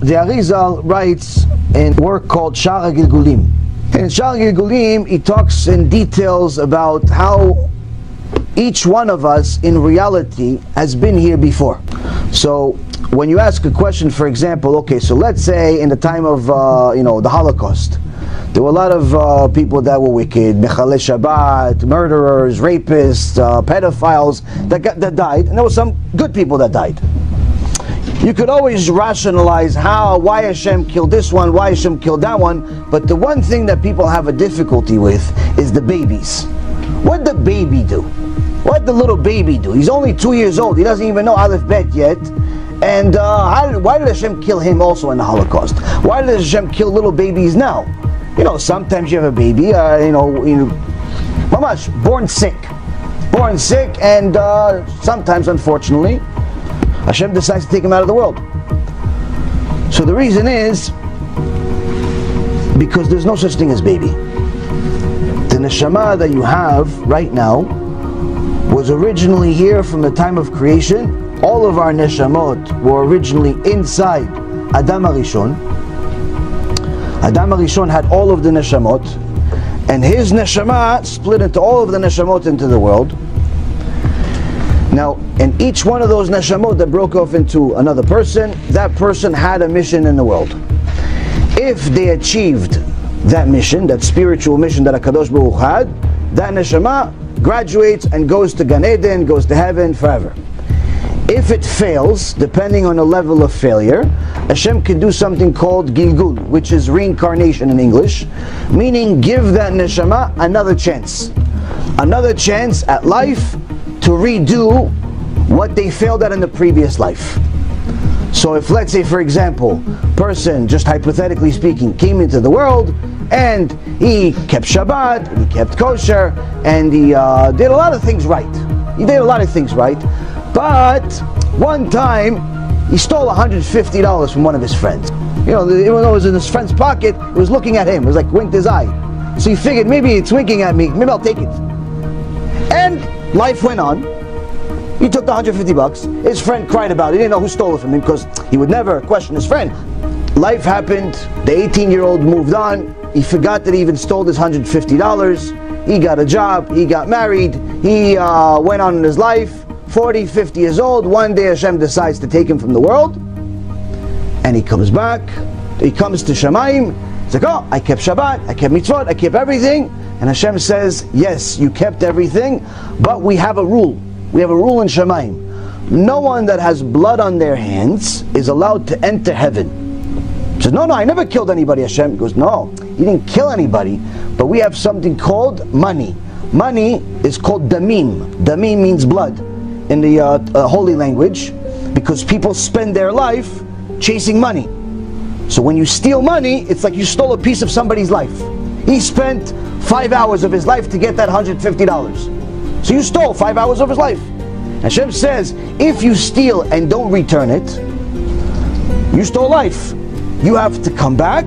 the Arizal writes in a work called Sha'ar HaGilgulim. In Sha'ar HaGilgulim, he talks in details about how each one of us in reality has been here before. So when you ask a question, for example, okay, so let's say in the time of the Holocaust, there were a lot of people that were wicked, Mechalei Shabbat, murderers, rapists, pedophiles that died, and there were some good people that died. You could always rationalize why Hashem killed this one, why Hashem killed that one, but the one thing that people have a difficulty with is the babies. What did the baby do? What did the little baby do? He's only 2 years old, he doesn't even know Aleph Bet yet, and why did Hashem kill him also in the Holocaust? Why did Hashem kill little babies now? Sometimes you have a baby, mamash, born sick, and sometimes, unfortunately, Hashem decides to take him out of the world. So the reason is because there's no such thing as baby. The neshama that you have right now was originally here from the time of creation. All of our neshamot were originally inside Adam HaRishon. Adam HaRishon had all of the neshamot, and his neshama split into all of the neshamot into the world. Now, in each one of those neshamot that broke off into another person, that person had a mission in the world. If they achieved that mission, that spiritual mission that HaKadosh Baruch Hu had, that neshama graduates and goes to Gan Eden, goes to heaven forever. If it fails, depending on the level of failure, Hashem can do something called Gilgul, which is reincarnation in English, meaning give that neshama another chance. Another chance at life to redo what they failed at in the previous life. So if, let's say, for example, person, just hypothetically speaking, came into the world and he kept Shabbat, he kept kosher, and he did a lot of things right. But one time he stole $150 from one of his friends. Even though it was in his friend's pocket, it was looking at him. It was like winked his eye. So he figured, maybe it's winking at me, maybe I'll take it. And life went on. He took the $150. His friend cried about it. He didn't know who stole it from him because he would never question his friend. Life happened. The 18-year-old moved on. He forgot that he even stole this $150. He got a job. He got married. He went on in his life. 40, 50 years old. One day Hashem decides to take him from the world. And he comes back. He comes to Shamayim. He's like, oh, I kept Shabbat. I kept mitzvot. I kept everything. And Hashem says, yes, you kept everything, but we have a rule. We have a rule in Shamayim. No one that has blood on their hands is allowed to enter heaven. He says, no, I never killed anybody, Hashem. He goes, no, you didn't kill anybody, but we have something called money. Money is called damim. Damim means blood in the holy language, because people spend their life chasing money. So when you steal money, it's like you stole a piece of somebody's life. He spent 5 hours of his life to get that $150. So you stole 5 hours of his life. Hashem says, if you steal and don't return it, you stole life. You have to come back,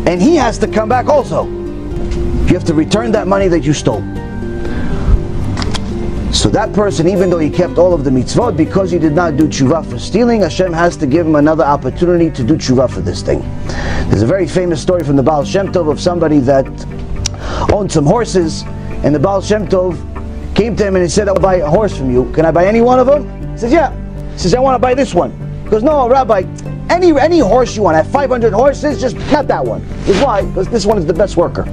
and he has to come back also. You have to return that money that you stole. So that person, even though he kept all of the mitzvot, because he did not do tshuva for stealing, Hashem has to give him another opportunity to do tshuva for this thing. There's a very famous story from the Baal Shem Tov of somebody that owned some horses, and the Baal Shem Tov came to him and he said, I'll buy a horse from you. Can I buy any one of them? He says, yeah. He says, I want to buy this one. He goes, no, Rabbi, any horse you want. I have 500 horses, just not that one. Because why? Because this one is the best worker.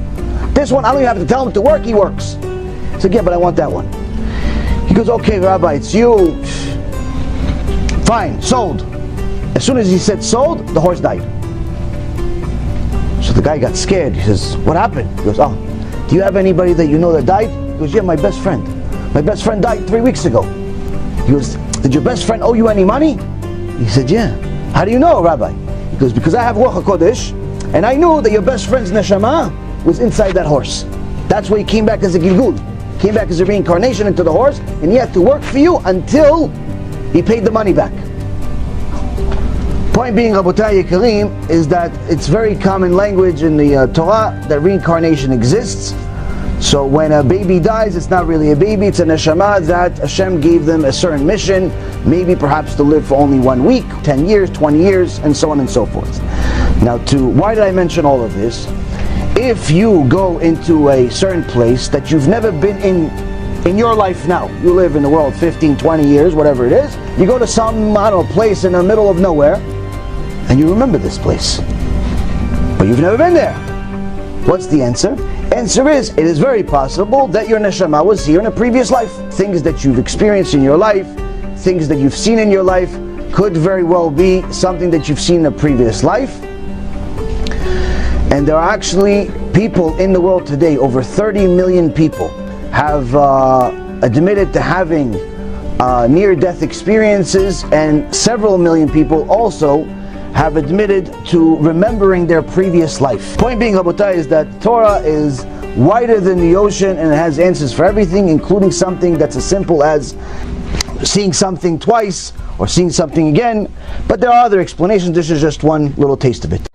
This one, I don't even have to tell him to work, he works. He said, yeah, but I want that one. He goes, okay, Rabbi, it's you. Fine, sold. As soon as he said sold, the horse died. So the guy got scared. He says, what happened? He goes, oh, do you have anybody that you know that died? He goes, yeah, my best friend. My best friend died 3 weeks ago. He goes, did your best friend owe you any money? He said, yeah. How do you know, Rabbi? He goes, because I have Ruach HaKodesh, and I knew that your best friend's neshama was inside that horse. That's why he came back as a Gilgul. Came back as a reincarnation into the horse, and he had to work for you until he paid the money back. Point being, Rabotai Yekarim, is that it's very common language in the Torah that reincarnation exists. So when a baby dies, it's not really a baby, it's a neshama that Hashem gave them a certain mission, maybe perhaps to live for only 1 week, 10 years, 20 years, and so on and so forth. Now, why did I mention all of this? If you go into a certain place that you've never been in your life now, you live in the world 15, 20 years, whatever it is, you go to some, I don't know, place in the middle of nowhere, and you remember this place, but you've never been there. What's the answer? Answer is, it is very possible that your neshama was here in a previous life. Things that you've experienced in your life, things that you've seen in your life, could very well be something that you've seen in a previous life. And there are actually people in the world today, over 30 million people have admitted to having near-death experiences, and several million people also have admitted to remembering their previous life. Point being, Rabotai, is that Torah is wider than the ocean and it has answers for everything, including something that's as simple as seeing something twice or seeing something again. But there are other explanations. This is just one little taste of it.